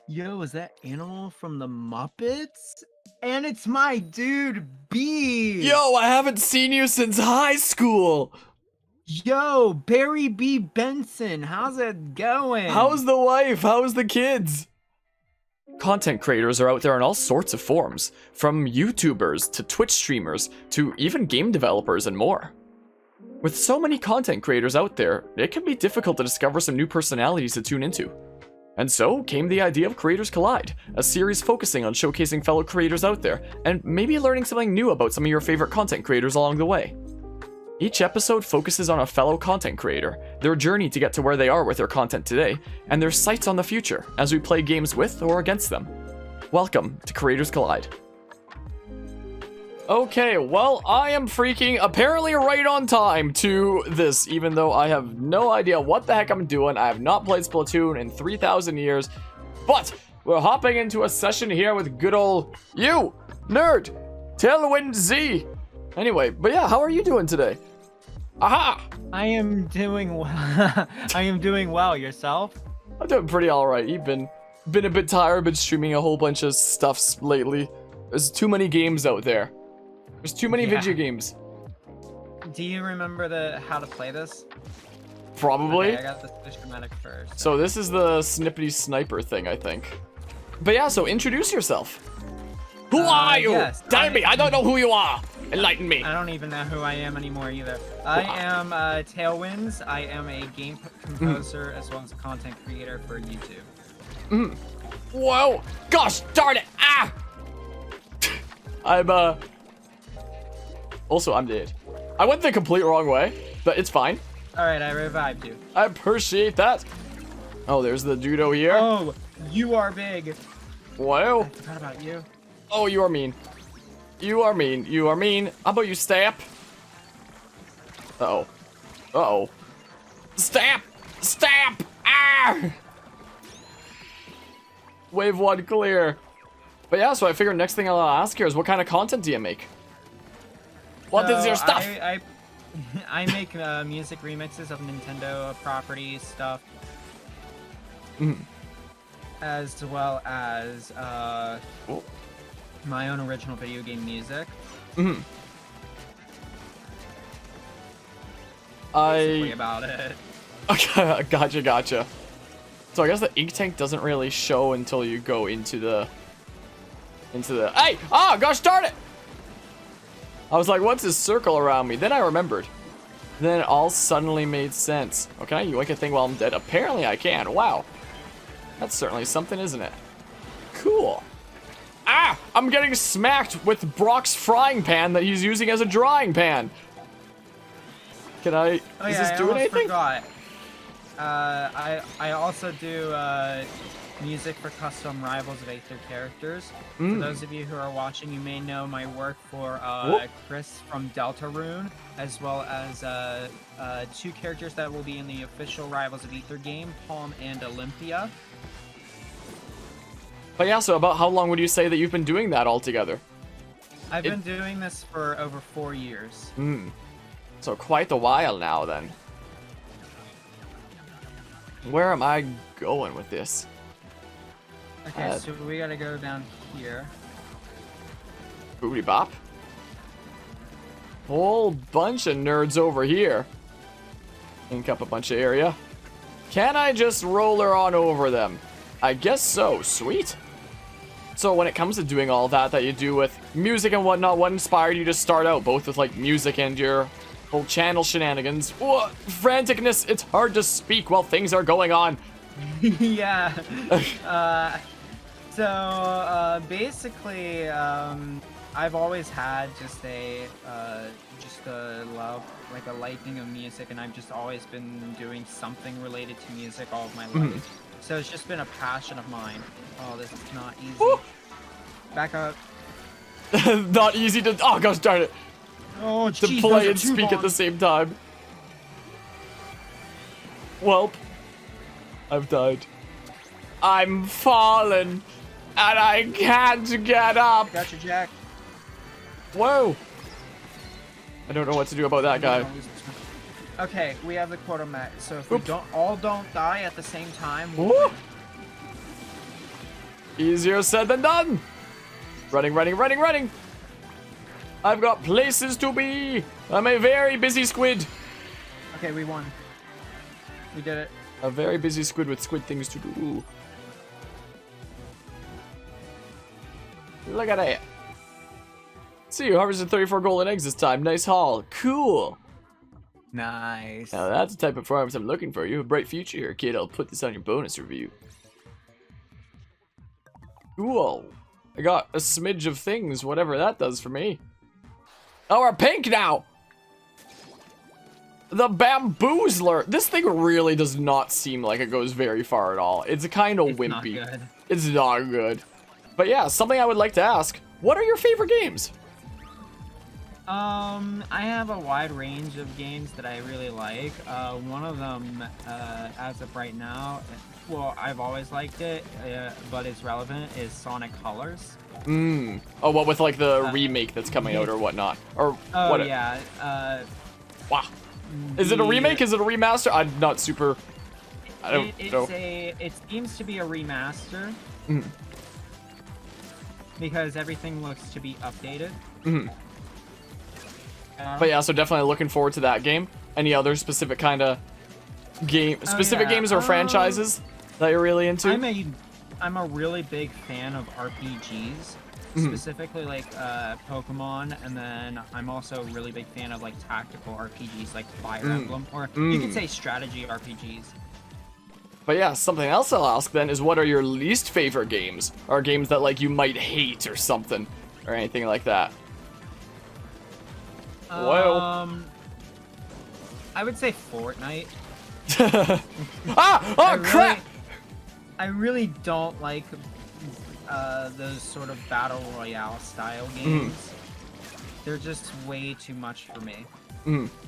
Yo, is that Animal from the Muppets? And it's my dude, B! Yo, I haven't seen you since high school! Yo, Barry B. Benson, how's it going? How's the wife? How's the kids? Content creators are out there in all sorts of forms, from YouTubers to Twitch streamers to even game developers and more. With so many content creators out there, it can be difficult to discover some new personalities to tune into. And so came the idea of Creators Collide, a series focusing on showcasing fellow creators out there, and maybe learning something new about some of your favorite content creators along the way. Each episode focuses on a fellow content creator, their journey to get to where they are with their content today, and their sights on the future as we play games with or against them. Welcome to Creators Collide. Okay, well, I am freaking apparently right on time to this, even though I have no idea what the heck I'm doing. I have not played Splatoon in 3,000 years, but we're hopping into a session here with good old you, nerd, TailwindZ. Anyway, but yeah, how are you doing today? Aha! I am doing well. I am doing well. Yourself? I'm doing pretty alright. You've been a bit tired, been streaming a whole bunch of stuff lately. There's too many games out there. There's too many video games. Do you remember how to play this? Probably. Okay, I got the schematic first. So this is the snippety sniper thing, I think. But yeah, so introduce yourself. Who are you? Yes, Tell me, I don't know who you are. Enlighten me. I don't even know who I am anymore either. I am TailwindZ. I am a game composer as well as a content creator for YouTube. Whoa! Gosh darn it! Ah! I'm Also, I'm dead. I went the complete wrong way, but it's fine. Alright, I revived you. I appreciate that. Oh, there's the judo here. Oh, you are big. Whoa. I forgot about you. Oh, you are mean. You are mean. You are mean. How about you stamp? Uh-oh. Uh-oh. Stamp! Stamp! Ah! Wave 1 clear. But yeah, so I figured next thing I'll ask here is what kind of content do you make? What is your stuff? I make music remixes of Nintendo properties stuff, as well as my own original video game music. Basically about it. Okay, gotcha. So I guess the ink tank doesn't really show until you go into the Hey! Ah, gosh darn it! I was like, what's this circle around me? Then I remembered. Then it all suddenly made sense. Oh, can I yoink a thing while I'm dead? Apparently I can. Wow. That's certainly something, isn't it? Cool. Ah! I'm getting smacked with Brock's frying pan that he's using as a drying pan. Can I... Oh, is yeah, this doing anything? Forgot. I also do music for custom Rivals of Aether characters. For those of you who are watching, you may know my work for Chris from Deltarune, as well as two characters that will be in the official Rivals of Aether game, Palm and Olympia. But yeah, so about how long would you say that you've been doing that altogether? I've been doing this for over 4 years. So quite a while now, then. Where am I going with this? Okay, so we gotta go down here. Booty bop. Whole bunch of nerds over here. Ink up a bunch of area. Can I just roller on over them? I guess so. Sweet. So when it comes to doing all that you do with music and whatnot, what inspired you to start out both with like music and your whole channel shenanigans? What franticness! It's hard to speak while things are going on. Yeah. So basically, I've always had just a love, like a liking of music, and I've just always been doing something related to music all of my life. So it's just been a passion of mine. Oh, this is not easy. Woo! Back up. Not easy to. Oh gosh darn it! Oh, to geez, play and speak at the same time. Welp, I've died. I'm fallen, and I can't get up. Gotcha, Jack. Whoa! I don't know what to do about that guy. Okay, we have the quota max, so if we don't die at the same time, Woo! Easier said than done. Running, running, running, running. I've got places to be. I'm a very busy squid. Okay, we won. We did it. A very busy squid with squid things to do. Look at that. See, you harvested 34 golden eggs this time. Nice haul. Cool. Nice. Now that's the type of farms I'm looking for. You have a bright future here, kid. I'll put this on your bonus review. Cool. I got a smidge of things, whatever that does for me. Oh, we're pink now! The bamboozler! This thing really does not seem like it goes very far at all. It's kind of wimpy. Not good. It's not good. But yeah, something I would like to ask. What are your favorite games? I have a wide range of games that I really like. One of them, as of right now, well, I've always liked it, but it's relevant, is Sonic Colors. Oh, what with like the remake that's coming out or whatnot? Or oh, what? Yeah. Wow. Is it a remake? Is it a remaster? I'm not super. I don't know. It seems to be a remaster. Because everything looks to be updated. But yeah, so definitely looking forward to that game. Any other specific kind of game, games or franchises that you're really into? I'm a really big fan of RPGs, specifically like Pokemon, and then I'm also a really big fan of like tactical RPGs like Fire Emblem, or you could say strategy RPGs. But yeah, something else I'll ask then is, what are your least favorite games? Or games that like you might hate or something, or anything like that? Whoa. I would say Fortnite. Crap! I really don't like those sort of battle royale style games. They're just way too much for me.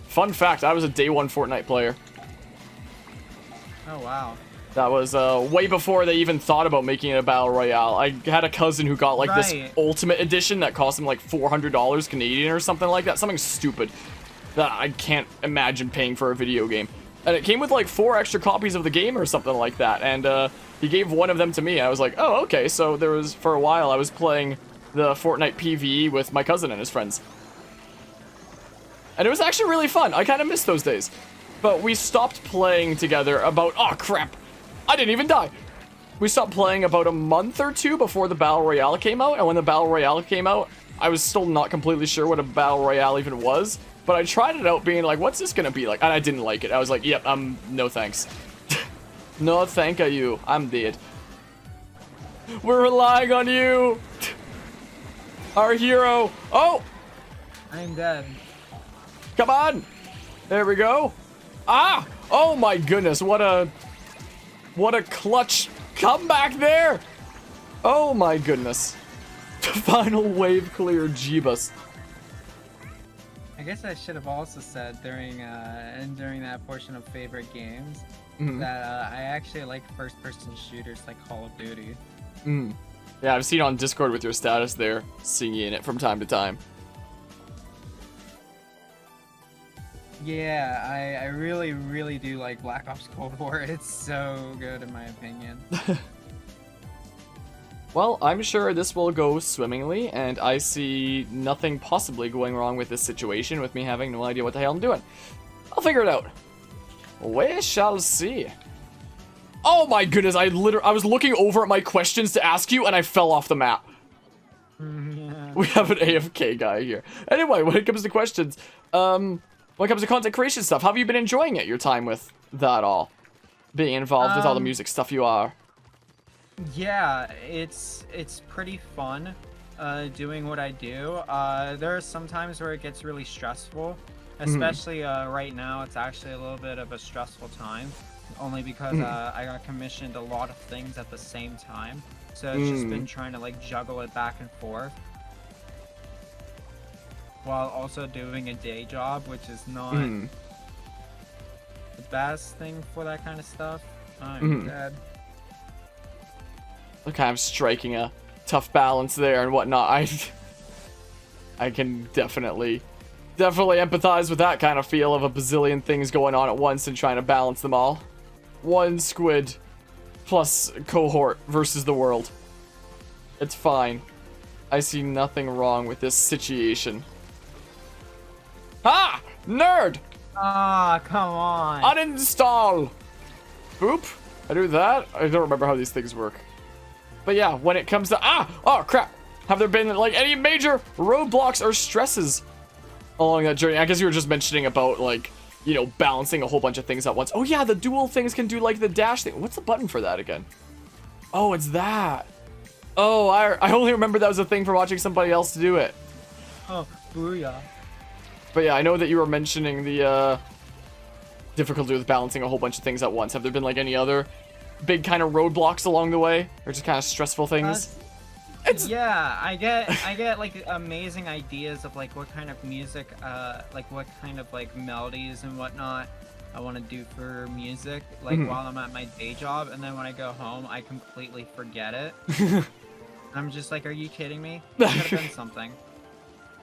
Fun fact, I was a day one Fortnite player. Oh wow. That was way before they even thought about making it a battle royale. I had a cousin who got like this ultimate edition that cost him like $400 Canadian or something like that. Something stupid that I can't imagine paying for a video game. And it came with like 4 extra copies of the game or something like that. And he gave one of them to me. I was like, oh, okay. So there was, for a while, I was playing the Fortnite PvE with my cousin and his friends. And it was actually really fun. I kind of miss those days. But we stopped playing together about, oh crap, I didn't even die. We stopped playing about a month or 2 before the Battle Royale came out, and when the Battle Royale came out, I was still not completely sure what a Battle Royale even was, but I tried it out being like, what's this gonna be like? And I didn't like it. I was like, yep, no thanks. No thank you, I'm dead. We're relying on you. Our hero. Oh! I'm dead. Come on! There we go. Ah! Oh my goodness, what a clutch comeback there! Oh my goodness. Final wave clear, Jeebus. I guess I should have also said during that portion of favorite games that I actually like first-person shooters like Call of Duty. Yeah, I've seen on Discord with your status there, singing it from time to time. Yeah, I really, really do like Black Ops Cold War. It's so good in my opinion. Well, I'm sure this will go swimmingly, and I see nothing possibly going wrong with this situation with me having no idea what the hell I'm doing. I'll figure it out. We shall see. Oh my goodness, I was looking over at my questions to ask you, and I fell off the map. Yeah. We have an AFK guy here. Anyway, when it comes to questions, when it comes to content creation stuff, how have you been enjoying it, your time with that all? Being involved with all the music stuff you are? Yeah, it's pretty fun doing what I do. There are some times where it gets really stressful, especially right now. It's actually a little bit of a stressful time, only because I got commissioned a lot of things at the same time. So it's just been trying to like juggle it back and forth, while also doing a day job, which is not the best thing for that kind of stuff. I'm dead. Kind of striking a tough balance there and whatnot. I can definitely empathize with that kind of feel of a bazillion things going on at once and trying to balance them all. One squid plus cohort versus the world. It's fine. I see nothing wrong with this situation. Ah! Nerd! Ah, come on. Uninstall! Boop. I do that. I don't remember how these things work. But yeah, when it comes to... Oh, crap! Have there been, like, any major roadblocks or stresses along that journey? I guess you were just mentioning about, like, you know, balancing a whole bunch of things at once. Oh, yeah, the dual things can do, like, the dash thing. What's the button for that again? Oh, it's that. Oh, I only remember that was a thing for watching somebody else do it. Oh, booyah. But yeah, I know that you were mentioning the difficulty with balancing a whole bunch of things at once. Have there been, like, any other big kind of roadblocks along the way? Or just kind of stressful things? Yeah, I get like amazing ideas of like what kind of music, like what kind of like melodies and whatnot I want to do for music, like while I'm at my day job, and then when I go home, I completely forget it. I'm just like, are you kidding me? I could have done something,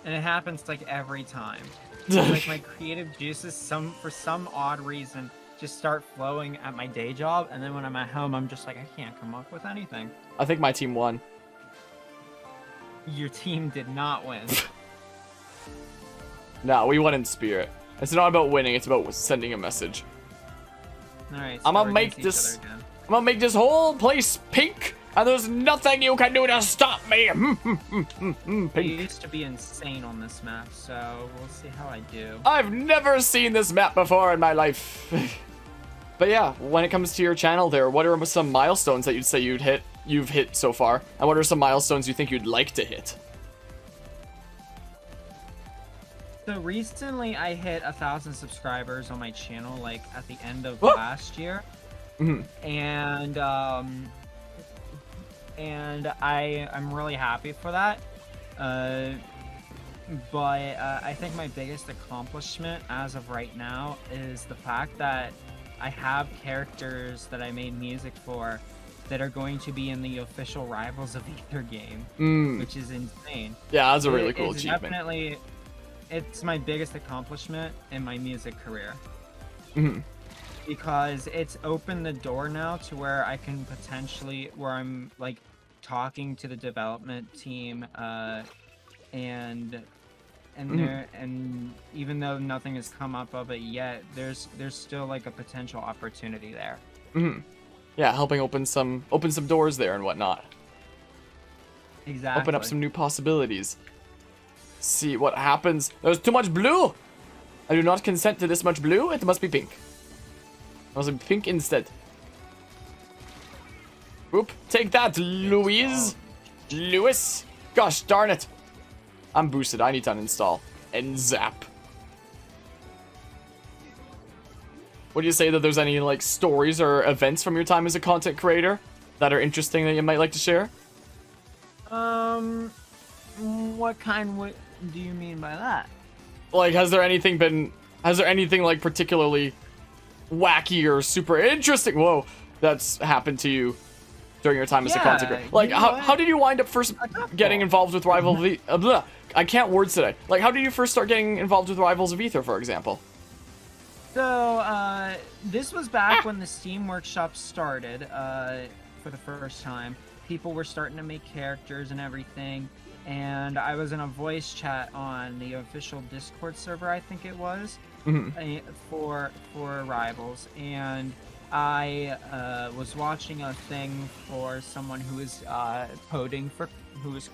and it happens like every time. Like my creative juices, for some odd reason, just start flowing at my day job, and then when I'm at home, I'm just like, I can't come up with anything. I think my team won. Your team did not win. No, we won in spirit. It's not about winning, it's about sending a message. Alright, so I'm gonna make this whole place pink, and there's nothing you can do to stop me. I used to be insane on this map, so we'll see how I do. I've never seen this map before in my life. But yeah, when it comes to your channel there, what are some milestones that you'd say you've hit so far? And what are some milestones you think you'd like to hit? So recently I hit 1,000 subscribers on my channel, like at the end of last year. And I'm really happy for that. But I think my biggest accomplishment as of right now is the fact that I have characters that I made music for that are going to be in the official Rivals of Aether game, which is insane. Yeah, that's a really cool achievement. Definitely, it's my biggest accomplishment in my music career. Because it's opened the door now to where I can potentially, where I'm like talking to the development team, and even though nothing has come up of it yet, there's still like a potential opportunity there. Yeah, helping open some doors there and whatnot. Exactly. Open up some new possibilities. See what happens. There's too much blue. I do not consent to this much blue. It must be pink. It must be pink instead. Oop! Take that, Louise. Lewis. Gosh darn it. I'm boosted. I need to uninstall. And zap. Would you say that there's any, like, stories or events from your time as a content creator that are interesting that you might like to share? What do you mean by that? Like, has there anything, like, particularly wacky or super interesting, whoa, that's happened to you during your time as a content creator? Like, how did you wind up first getting involved with I can't words today. Like, how did you first start getting involved with Rivals of Aether, for example? So, this was back when the Steam Workshop started, for the first time. People were starting to make characters and everything, and I was in a voice chat on the official Discord server, I think it was, for Rivals, and I was watching a thing for someone who was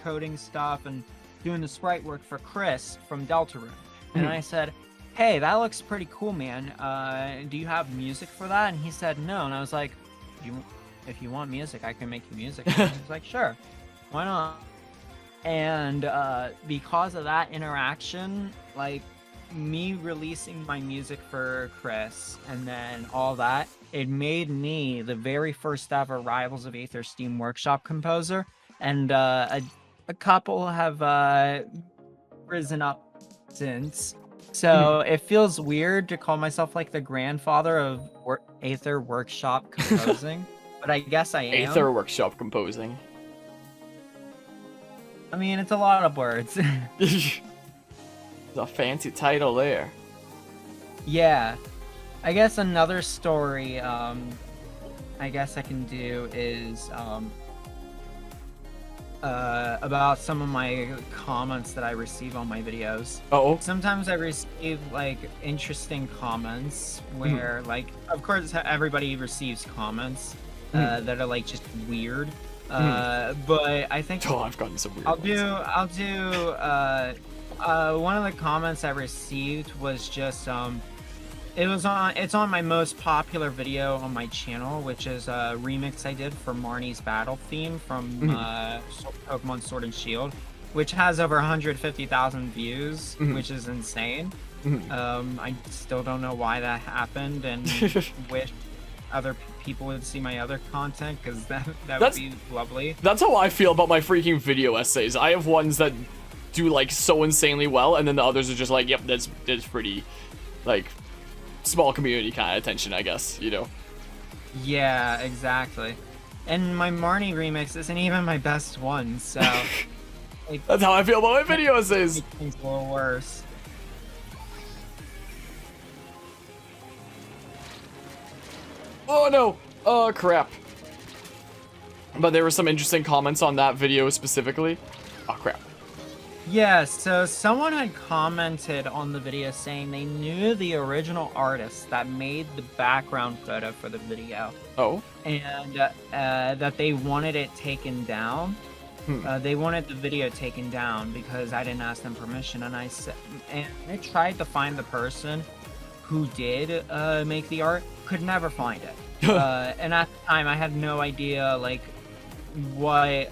coding stuff and doing the sprite work for Chris from Deltarune, and I said, hey, that looks pretty cool, man. Do you have music for that? And he said no, and I was like, if you want music, I can make you music. And he was like, sure, why not? And because of that interaction, like me releasing my music for Chris and then all that, it made me the very first ever Rivals of Aether Steam Workshop composer, and a couple have risen up since. So it feels weird to call myself like the grandfather of Aether Workshop composing, but I guess I am. Aether Workshop composing. I mean, it's a lot of words. It's a fancy title there. Yeah. I guess another story I guess I can do is about some of my comments that I receive on my videos. Oh. Sometimes I receive like interesting comments where like, of course everybody receives comments that are like just weird. But I think I've gotten some weird I'll ones. do one of the comments I received was just it's on my most popular video on my channel, which is a remix I did for Marnie's battle theme from Pokemon Sword and Shield, which has over 150,000 views, which is insane. I still don't know why that happened, and wish other people would see my other content, because that would be lovely. That's how I feel about my freaking video essays. I have ones that do like so insanely well, and then the others are just like, yep, that's pretty like small community kind of attention, I guess, you know. Yeah, exactly. And my Marnie remix isn't even my best one, so like, that's how I feel about my video essays. Things a little worse. Oh no! Oh crap. But there were some interesting comments on that video specifically. Oh crap. Yeah, so someone had commented on the video saying they knew the original artist that made the background photo for the video. Oh. And that they wanted it taken down. They wanted the video taken down because I didn't ask them permission, and I tried to find the person who did make the art, could never find it. And at the time I had no idea like what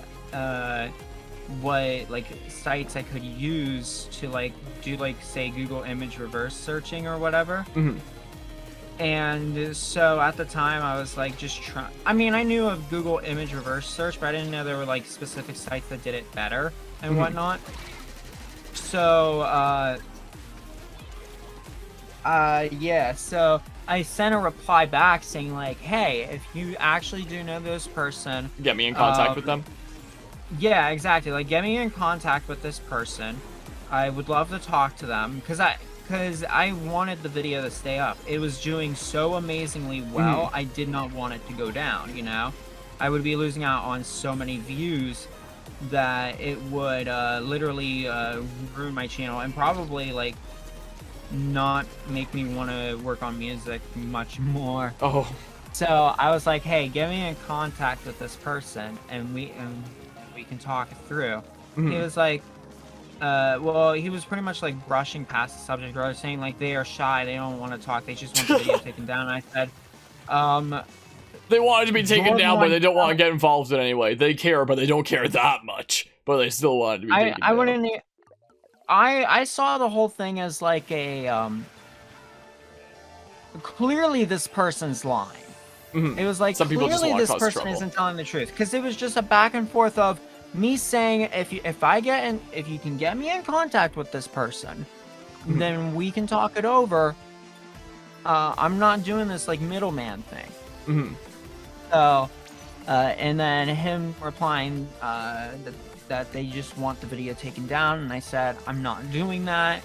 like sites I could use to like do like say Google image reverse searching or whatever. And so at the time I was like just trying, I mean, I knew of Google image reverse search, but I didn't know there were like specific sites that did it better and whatnot. So yeah, so I sent a reply back saying like, hey, if you actually do know this person, get me in contact with them. Yeah, exactly. Like, get me in contact with this person. I would love to talk to them because I wanted the video to stay up. It was doing so amazingly well. I did not want it to go down, you know? I would be losing out on so many views that it would literally ruin my channel and probably like not make me want to work on music much more. Oh. So I was like, hey, get me in contact with this person and we can talk it through. He was like, well, he was pretty much like brushing past the subject, or saying like they are shy, they don't want to talk, they just want the video taken down. And I said, they want it to be taken down, but they don't want to get involved in any way. They care, but they don't care that much. But they still want it to be taken down. I saw the whole thing as like a clearly this person's lying. It was like clearly this person isn't telling the truth, because it was just a back and forth of me saying if you can get me in contact with this person, then we can talk it over. I'm not doing this like middleman thing. So and then him replying that they just want the video taken down, and I said I'm not doing that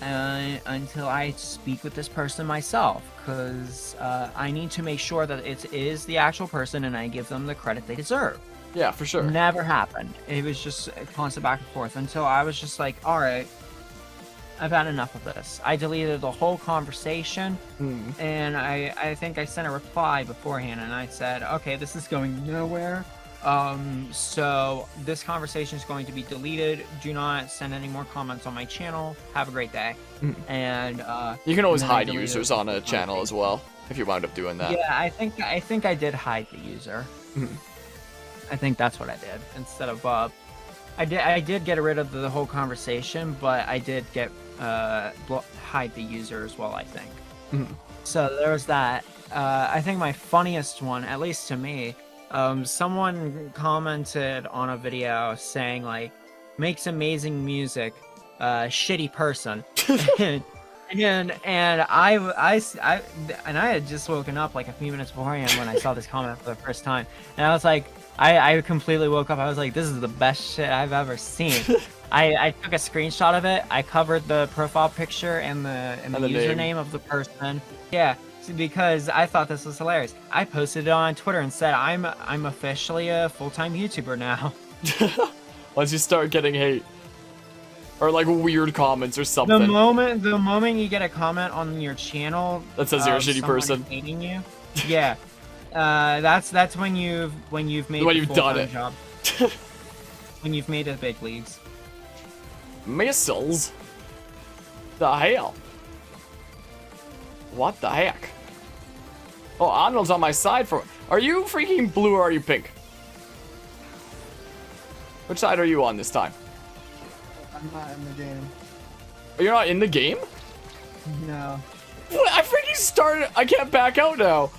until I speak with this person myself, because I need to make sure that it is the actual person and I give them the credit they deserve. Yeah, for sure. Never happened. It was just a constant back and forth until I was just like, all right, I've had enough of this. I deleted the whole conversation, and I think I sent a reply beforehand, and I said, okay, this is going nowhere. So this conversation is going to be deleted. Do not send any more comments on my channel. Have a great day. And you can always hide users on a channel as well if you wound up doing that. Yeah, I think I did hide the user. I think that's what I did instead of I did get rid of the whole conversation, but I did get hide the user as well, I think. So there was that. I think my funniest one, at least to me, someone commented on a video saying like, makes amazing music, shitty person. and I had just woken up like a few minutes beforehand when I saw this comment for the first time, and I was like, I completely woke up. I was like, this is the best shit I've ever seen. I took a screenshot of it. I covered the profile picture and the username of the person. Yeah. because I thought this was hilarious. I posted it on Twitter and said I'm officially a full-time YouTuber now. Once you start getting hate or like weird comments or something. The moment you get a comment on your channel that says you're a shitty person hating you, yeah, that's when you've made when you've done it. Job. When you've made it big leagues. Missiles? The hell? What the heck? Oh, Arnold's on my side for. Are you freaking blue or are you pink? Which side are you on this time? I'm not in the game. You're not in the game? No. What? I freaking started. I can't back out now.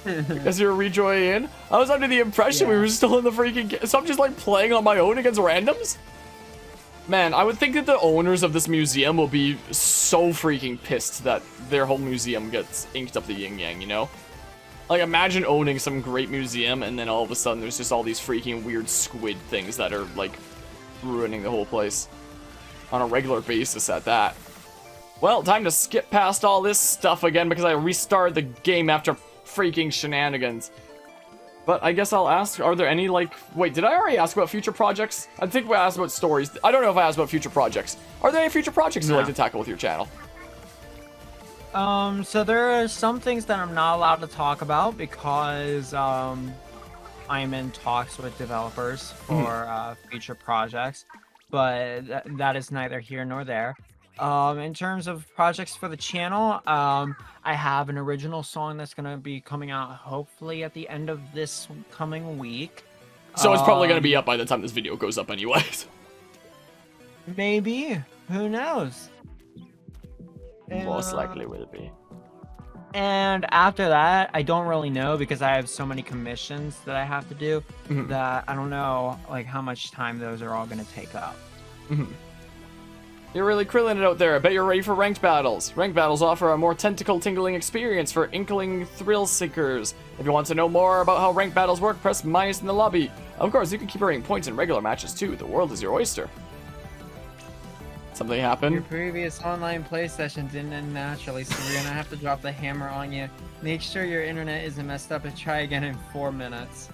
Because you're rejoining in. I was under the impression we were still in the freaking game. So I'm just like playing on my own against randoms? Man, I would think that the owners of this museum will be so freaking pissed that their whole museum gets inked up the yin-yang, you know? Like, imagine owning some great museum and then all of a sudden there's just all these freaking weird squid things that are, like, ruining the whole place. On a regular basis at that. Well, time to skip past all this stuff again because I restarted the game after freaking shenanigans. But I guess I'll ask, are there any, like... Wait, did I already ask about future projects? I think we asked about stories. I don't know if I asked about future projects. Are there any future projects you'd like to tackle with your channel? So there are some things that I'm not allowed to talk about because, I'm in talks with developers for, future projects. But that is neither here nor there. In terms of projects for the channel, I have an original song that's going to be coming out hopefully at the end of this coming week. So it's probably going to be up by the time this video goes up anyways. Maybe. Who knows? Most likely will be. And after that, I don't really know because I have so many commissions that I have to do that I don't know like how much time those are all going to take up. You're really krilling it out there. I bet you're ready for ranked battles. Ranked battles offer a more tentacle-tingling experience for inkling thrill seekers. If you want to know more about how ranked battles work, press minus in the lobby. Of course, you can keep earning points in regular matches too. The world is your oyster. Something happened? Your previous online play session didn't end naturally, so we're gonna have to drop the hammer on you. Make sure your internet isn't messed up and try again in 4 minutes.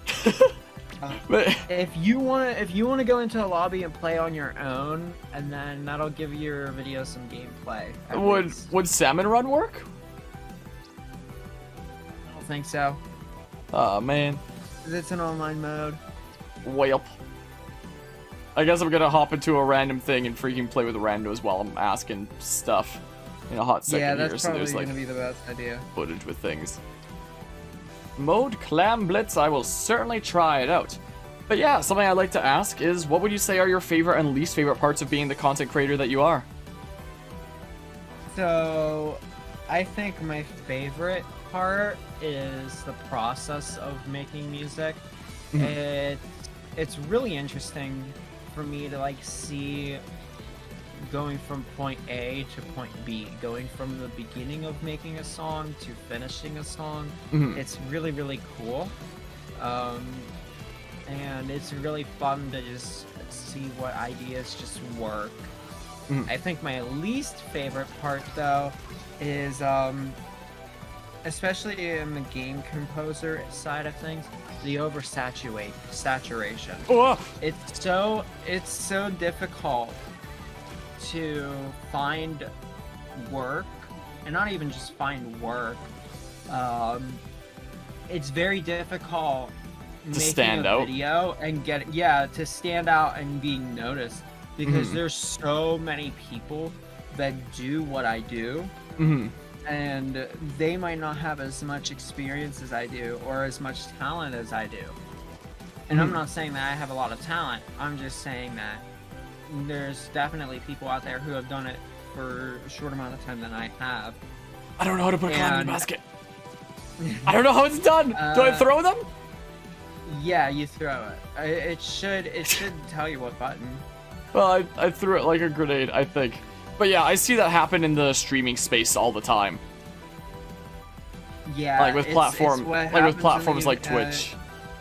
If you wanna go into a lobby and play on your own, and then that'll give your video some gameplay. Would Salmon Run work? I don't think so. Oh man. It's an online mode. Welp. I guess I'm gonna hop into a random thing and freaking play with randos while I'm asking stuff in a hot second. Yeah, that's here, so probably there's, like, gonna be the best idea. Footage with things. Mode Clam Blitz, I will certainly try it out. But yeah, something I'd like to ask is, what would you say are your favorite and least favorite parts of being the content creator that you are? So, I think my favorite part is the process of making music. It's really interesting for me to like see going from point A to point B, going from the beginning of making a song to finishing a song. It's really, really cool. And it's really fun to just see what ideas just work. I think my least favorite part though is especially in the game composer side of things, the saturation. It's so difficult to find work, and not even just find work. It's very difficult to stand out, video and to stand out and being noticed because there's so many people that do what I do. And they might not have as much experience as I do or as much talent as I do. And I'm not saying that I have a lot of talent. I'm just saying that there's definitely people out there who have done it for a short amount of time than I have. I don't know how to put a clam in the basket. I don't know how it's done. Do I throw them? Yeah, you throw it. It should tell you what button. Well, I threw it like a grenade, I think. But yeah, I see that happen in the streaming space all the time. Yeah, like with platforms like Twitch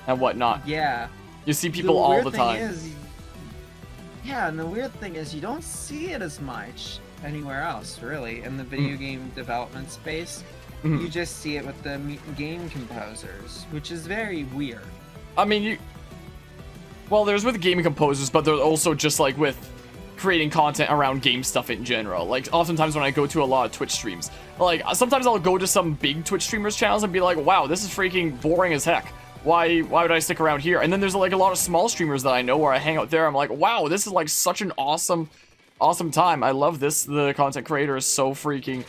and whatnot. Yeah, you see people all the time. And the weird thing is you don't see it as much anywhere else, really, in the video game development space. you just see it with the game composers, which is very weird. I mean, well, there's with game composers, but there's also just like with creating content around game stuff in general. Like, oftentimes when I go to a lot of Twitch streams, like, sometimes I'll go to some big Twitch streamers' channels and be like, wow, this is freaking boring as heck. Why would I stick around here? And then there's like a lot of small streamers that I know where I hang out there. I'm like, wow, this is like such an awesome time. I love this. The content creator is so freaking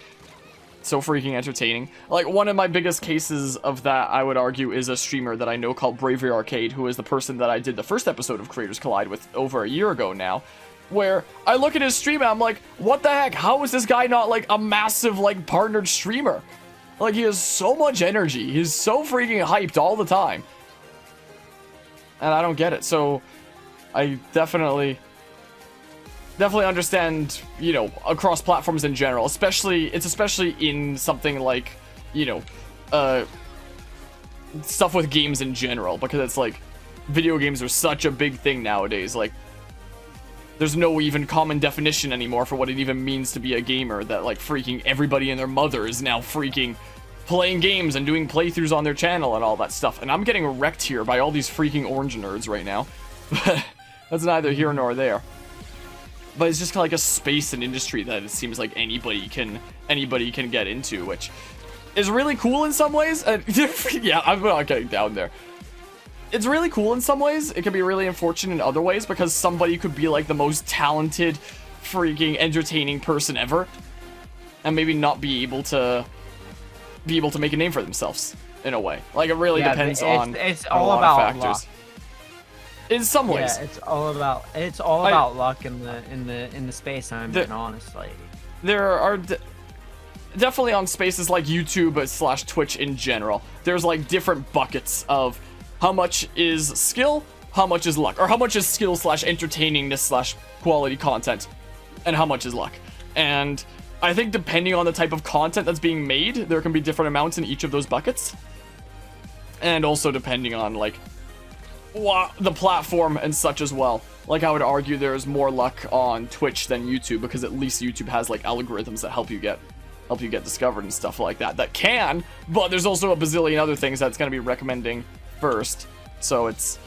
entertaining. Like, one of my biggest cases of that, I would argue, is a streamer that I know called Bravery Arcade, who is the person that I did the first episode of Creators Collide with over a year ago now, where I look at his stream and I'm like, what the heck? How is this guy not like a massive like partnered streamer? Like, he has so much energy. He's so freaking hyped all the time. And I don't get it. So I definitely understand, you know, across platforms in general, especially in something like, you know, stuff with games in general, because it's like video games are such a big thing nowadays. Like, there's no even common definition anymore for what it even means to be a gamer, that like freaking everybody and their mother is now freaking playing games and doing playthroughs on their channel and all that stuff. And I'm getting wrecked here by all these freaking orange nerds right now. But that's neither here nor there. But it's just like a space and industry that it seems like anybody can get into, which is really cool in some ways. And yeah, I'm not getting down there. It's really cool in some ways. It can be really unfortunate in other ways, because somebody could be like the most talented, freaking entertaining person ever, and maybe not be able to make a name for themselves in a way. Like, it really depends on it's a all lot about of factors. luck. In some ways, yeah, it's all about luck in the space. I'm being honest. Like, there are definitely on spaces like YouTube / Twitch in general, there's like different buckets of how much is skill, how much is luck, or how much is skill / entertainingness / quality content, and how much is luck. And I think depending on the type of content that's being made, there can be different amounts in each of those buckets. And also depending on like the platform and such as well. Like, I would argue there's more luck on Twitch than YouTube, because at least YouTube has like algorithms that help you get discovered and stuff like that. That can, but there's also a bazillion other things that's going to be recommending first. So it's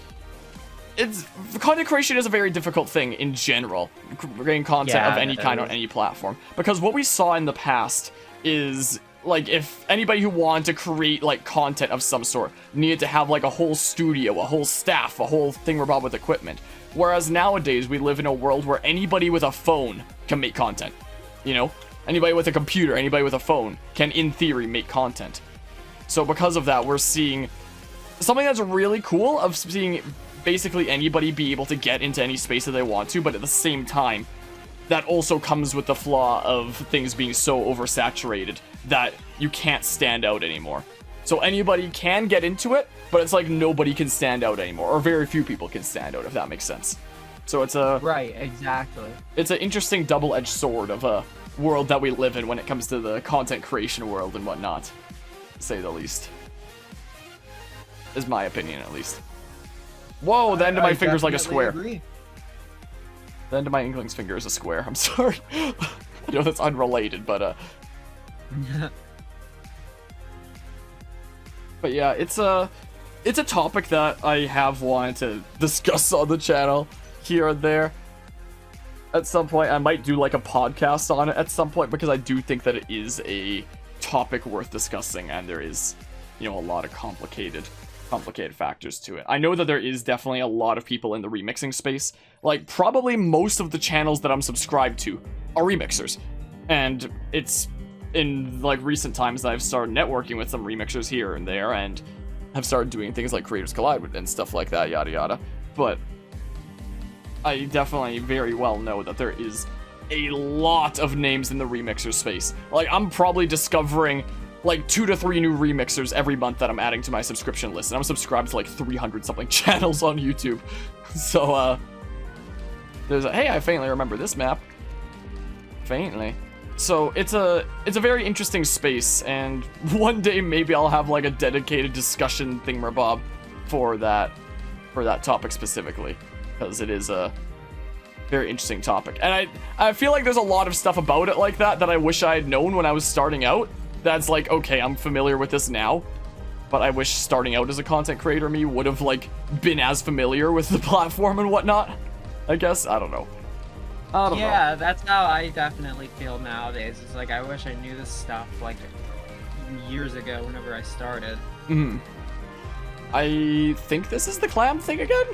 content creation is a very difficult thing in general, creating content of any kind on any platform, because what we saw in the past is, like, if anybody who wanted to create like content of some sort needed to have like a whole studio, a whole staff, a whole thingamabob with equipment, whereas nowadays we live in a world where anybody with a phone can make content. You know, anybody with a computer, anybody with a phone can in theory make content. So because of that, we're seeing something that's really cool, of seeing basically anybody be able to get into any space that they want to, but at the same time, that also comes with the flaw of things being so oversaturated that you can't stand out anymore. So anybody can get into it, but it's like nobody can stand out anymore, or very few people can stand out, if that makes sense. So it's a... Right, exactly. It's an interesting double-edged sword of a world that we live in when it comes to the content creation world and whatnot, to say the least. Is my opinion, at least. Whoa, the end of my finger's like a square. Agree. The end of my Inkling's finger is a square. I'm sorry. I know that's unrelated, but but yeah, it's a topic that I have wanted to discuss on the channel here and there. At some point, I might do like a podcast on it at some point, because I do think that it is a topic worth discussing, and there is, you know, a lot of complicated factors to it. I know that there is definitely a lot of people in the remixing space. Like, probably most of the channels that I'm subscribed to are remixers. And it's in like recent times that I've started networking with some remixers here and there, and have started doing things like Creators Collide and stuff like that, yada yada. But I definitely very well know that there is a lot of names in the remixer space. Like, I'm probably discovering like 2 to 3 new remixers every month that I'm adding to my subscription list, and I'm subscribed to like 300 something channels on YouTube. So there's a, hey, I faintly remember this map. Faintly. So it's a very interesting space, and one day maybe I'll have like a dedicated discussion thingamabob for that topic specifically, because it is a very interesting topic. And I feel like there's a lot of stuff about it like that I wish I had known when I was starting out, that's like, okay, I'm familiar with this now. But I wish starting out as a content creator me would have like been as familiar with the platform and whatnot. I guess, I don't know. Yeah, that's how I definitely feel nowadays. It's like I wish I knew this stuff like years ago whenever I started. I think this is the clam thing again?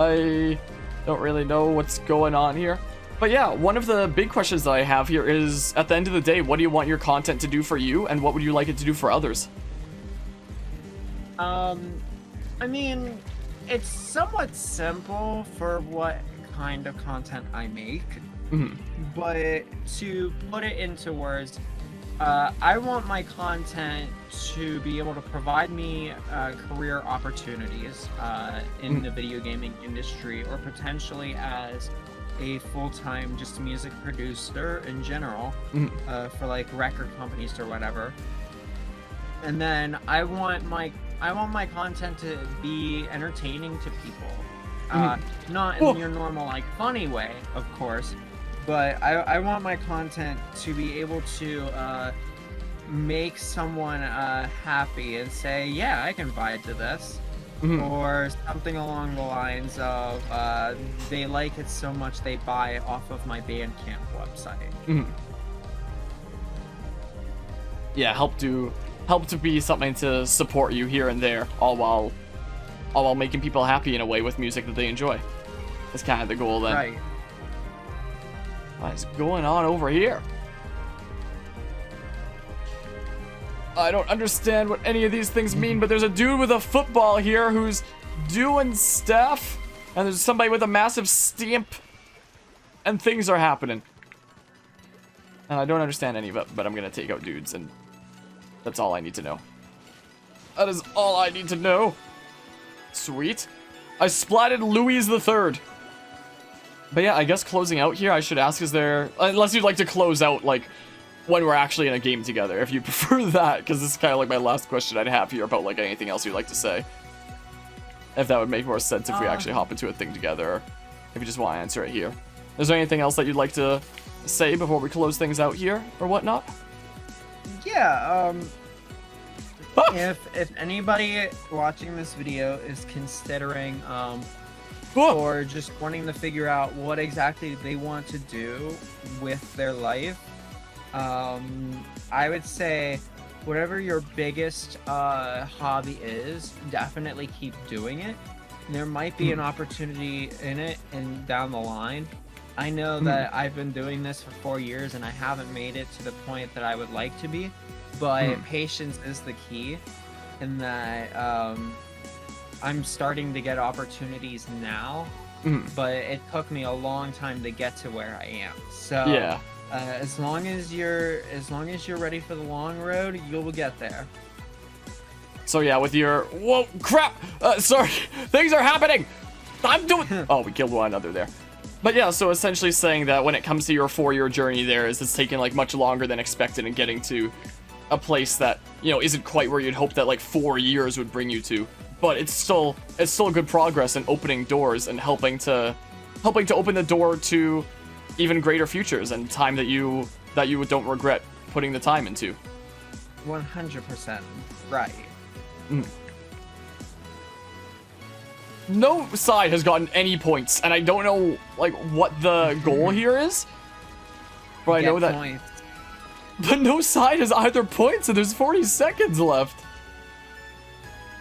I don't really know what's going on here. But yeah, one of the big questions that I have here is, at the end of the day, what do you want your content to do for you, and what would you like it to do for others? I mean, it's somewhat simple for what kind of content I make, but to put it into words, I want my content to be able to provide me career opportunities in the video gaming industry, or potentially as a full-time just music producer in general, for like record companies or whatever. And then I want my content to be entertaining to people, not in your normal like funny way, of course, but I want my content to be able to make someone happy and say, yeah, I can vibe to this, or something along the lines of they like it so much they buy off of my Bandcamp website. Yeah, help to be something to support you here and there, all while making people happy in a way with music that they enjoy. That's kind of the goal then. Right. What is going on over here? I don't understand what any of these things mean, but there's a dude with a football here who's doing stuff, and there's somebody with a massive stamp, and things are happening. And I don't understand any of it, but I'm gonna take out dudes, and that's all I need to know. That is all I need to know. Sweet. I splatted Louis the Third. But yeah, I guess closing out here, I should ask, is there... Unless you'd like to close out, like, when we're actually in a game together, if you prefer that, because this is kind of like my last question I'd have here about, like, anything else you'd like to say. If that would make more sense if we actually hop into a thing together, or if you just want to answer it here. Is there anything else that you'd like to say before we close things out here, or whatnot? Yeah, if anybody watching this video is considering, or just wanting to figure out what exactly they want to do with their life, I would say whatever your biggest hobby is, definitely keep doing it. There might be an opportunity in it and down the line. I know that I've been doing this for 4 years and I haven't made it to the point that I would like to be, but patience is the key, in that I'm starting to get opportunities now, but it took me a long time to get to where I am. So yeah, as long as you're ready for the long road, you'll get there. So yeah, with your whoa crap, sorry, things are happening. I'm doing. Oh, we killed one another there. But yeah, so essentially saying that when it comes to your 4-year journey, it's taken like much longer than expected, and getting to a place that, you know, isn't quite where you'd hope that like 4 years would bring you to. But it's still good progress and opening doors and helping to open the door to even greater futures and time that you don't regret putting the time into. 100% right. No side has gotten any points, and I don't know like what the goal here is. But I know that points. But no side has either points, and there's 40 seconds left.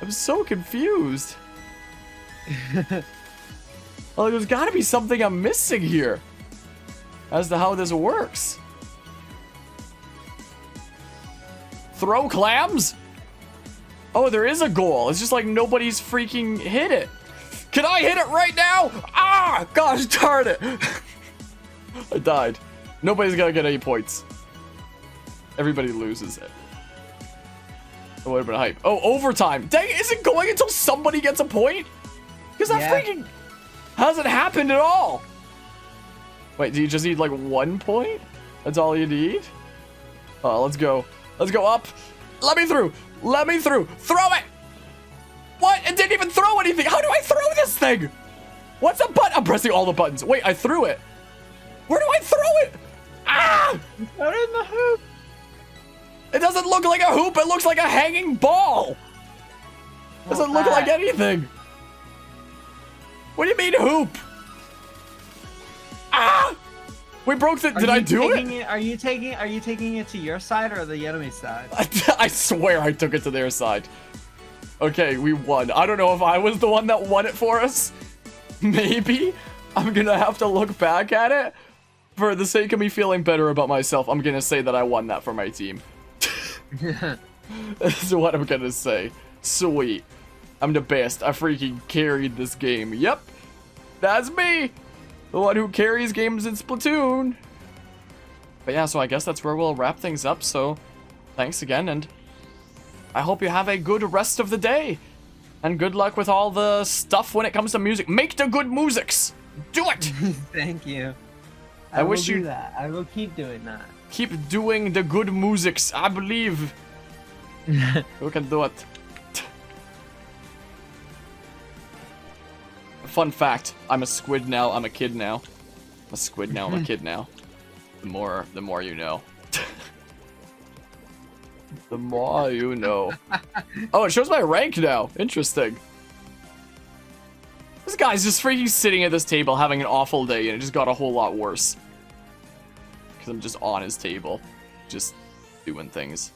I'm so confused. Oh, there's got to be something I'm missing here as to how this works. Throw clams? Oh, there is a goal. It's just like nobody's freaking hit it. Can I hit it right now? Ah! Gosh darn it. I died. Nobody's gonna get any points. Everybody loses it. It would have been hype. Oh, overtime. Dang, is it going until somebody gets a point? Because that freaking hasn't happened at all. Wait, do you just need like 1 point? That's all you need? Oh, let's go. Let's go up. Let me through. Let me through. Throw it. What? It didn't even throw anything. How do I throw this thing? What's the button? I'm pressing all the buttons. Wait, I threw it. Where do I throw it? Ah! Put it in the hoop. It doesn't look like a hoop, it looks like a hanging ball! Doesn't look like anything! What do you mean hoop? Ah! We broke the. Did I do it? Are you taking it to your side or the enemy side? I swear I took it to their side. Okay, we won. I don't know if I was the one that won it for us. Maybe. I'm gonna have to look back at it. For the sake of me feeling better about myself, I'm gonna say that I won that for my team. That's what I'm gonna say. Sweet. I'm the best. I freaking carried this game. Yep. That's me. The one who carries games in Splatoon. But yeah, so I guess that's where we'll wrap things up. So thanks again, and I hope you have a good rest of the day. And good luck with all the stuff when it comes to music. Make the good musics. Do it. Thank you. I wish you do that. I will keep doing that. Keep doing the good musics. I believe you can do it. Fun fact, I'm a squid now, I'm a kid now. I'm a squid now, I'm a kid now. The more you know. The more you know. Oh, it shows my rank now. Interesting. This guy's just freaking sitting at this table having an awful day, and it just got a whole lot worse. Because I'm just on his table. Just doing things.